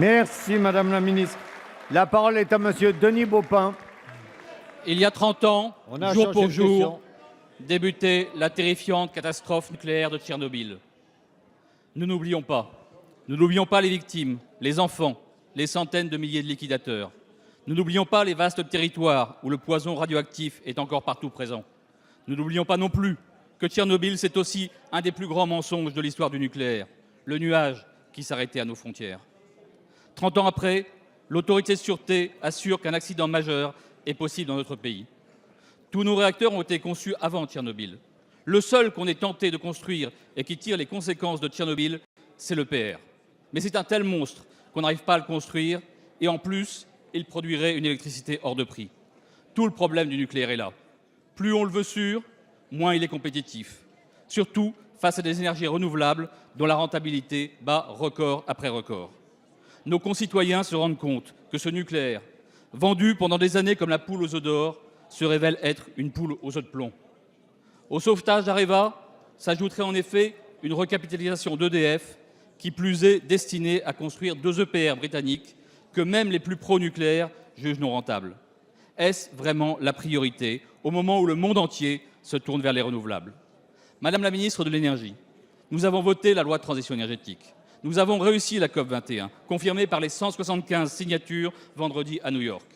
Merci, Madame la Ministre. La parole est à Monsieur Denis Baupin. Il y a 30 ans, jour pour jour, question. débutait la terrifiante catastrophe nucléaire de Tchernobyl. Nous n'oublions pas. Nous n'oublions pas les victimes, les enfants, les centaines de milliers de liquidateurs. Nous n'oublions pas les vastes territoires où le poison radioactif est encore partout présent. Nous n'oublions pas non plus que Tchernobyl, c'est aussi un des plus grands mensonges de l'histoire du nucléaire, le nuage qui s'arrêtait à nos frontières. 30 ans après, l'autorité de sûreté assure qu'un accident majeur est possible dans notre pays. Tous nos réacteurs ont été conçus avant Tchernobyl. Le seul qu'on ait tenté de construire et qui tire les conséquences de Tchernobyl, c'est l'EPR. Mais c'est un tel monstre qu'on n'arrive pas à le construire et en plus, il produirait une électricité hors de prix. Tout le problème du nucléaire est là. Plus on le veut sûr, moins il est compétitif. Surtout face à des énergies renouvelables dont la rentabilité bat record après record. Nos concitoyens se rendent compte que ce nucléaire, vendu pendant des années comme la poule aux œufs d'or, se révèle être une poule aux œufs de plomb. Au sauvetage d'Areva s'ajouterait en effet une recapitalisation d'EDF, qui plus est destinée à construire 2 EPR britanniques que même les plus pro-nucléaires jugent non rentables. Est-ce vraiment la priorité au moment où le monde entier se tourne vers les renouvelables? Madame la ministre de l'Énergie, nous avons voté la loi de transition énergétique. Nous avons réussi la COP21, confirmée par les 175 signatures vendredi à New York.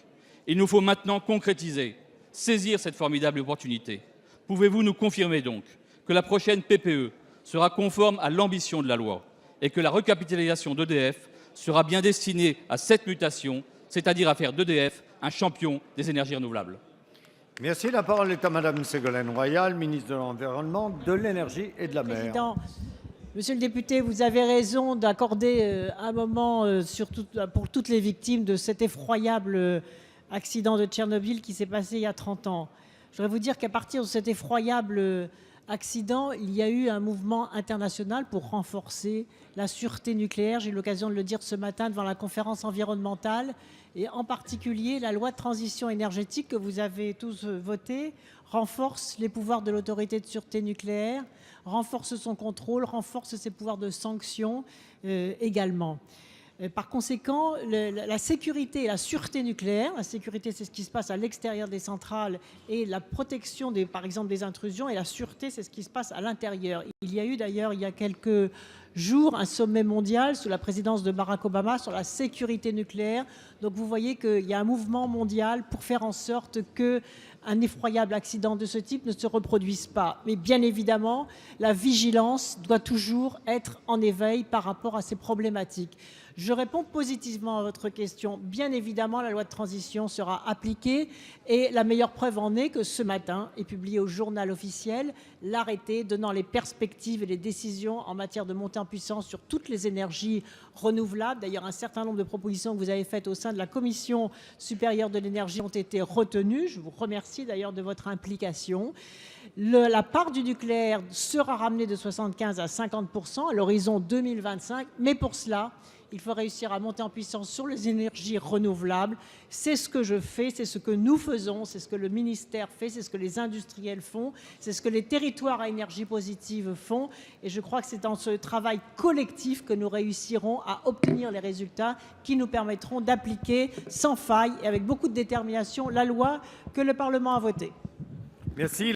Il nous faut maintenant concrétiser, saisir cette formidable opportunité. Pouvez-vous nous confirmer donc que la prochaine PPE sera conforme à l'ambition de la loi et que la recapitalisation d'EDF sera bien destinée à cette mutation, c'est-à-dire à faire d'EDF un champion des énergies renouvelables? Merci. La parole est à Madame Ségolène Royal, ministre de l'Environnement, de l'Énergie et de la Mer. Président, Monsieur le député, vous avez raison d'accorder un moment pour toutes les victimes de cet effroyable accident de Tchernobyl qui s'est passé il y a 30 ans. Je voudrais vous dire qu'à partir de cet effroyable accident, il y a eu un mouvement international pour renforcer la sûreté nucléaire. J'ai eu l'occasion de le dire ce matin devant la conférence environnementale. Et en particulier, la loi de transition énergétique que vous avez tous votée renforce les pouvoirs de l'autorité de sûreté nucléaire, renforce son contrôle, renforce ses pouvoirs de sanction également. Par conséquent, la sécurité et la sûreté nucléaire, la sécurité c'est ce qui se passe à l'extérieur des centrales et la protection par exemple des intrusions, et la sûreté c'est ce qui se passe à l'intérieur. Il y a eu d'ailleurs il y a quelques jours un sommet mondial sous la présidence de Barack Obama sur la sécurité nucléaire. Donc vous voyez qu'il y a un mouvement mondial pour faire en sorte qu'un effroyable accident de ce type ne se reproduise pas. Mais bien évidemment, la vigilance doit toujours être en éveil par rapport à ces problématiques. Je réponds positivement à votre question. Bien évidemment, la loi de transition sera appliquée et la meilleure preuve en est que ce matin est publié au journal officiel l'arrêté donnant les perspectives et les décisions en matière de montée en puissance sur toutes les énergies renouvelables. D'ailleurs, un certain nombre de propositions que vous avez faites au sein de la Commission supérieure de l'énergie ont été retenues. Je vous remercie d'ailleurs de votre implication. La part du nucléaire sera ramenée de 75 à 50% à l'horizon 2025, mais pour cela, il faut réussir à monter en puissance sur les énergies renouvelables. C'est ce que je fais, c'est ce que nous faisons, c'est ce que le ministère fait, c'est ce que les industriels font, c'est ce que les territoires à énergie positive font. Et je crois que c'est dans ce travail collectif que nous réussirons à obtenir les résultats qui nous permettront d'appliquer sans faille et avec beaucoup de détermination la loi que le Parlement a votée. Merci.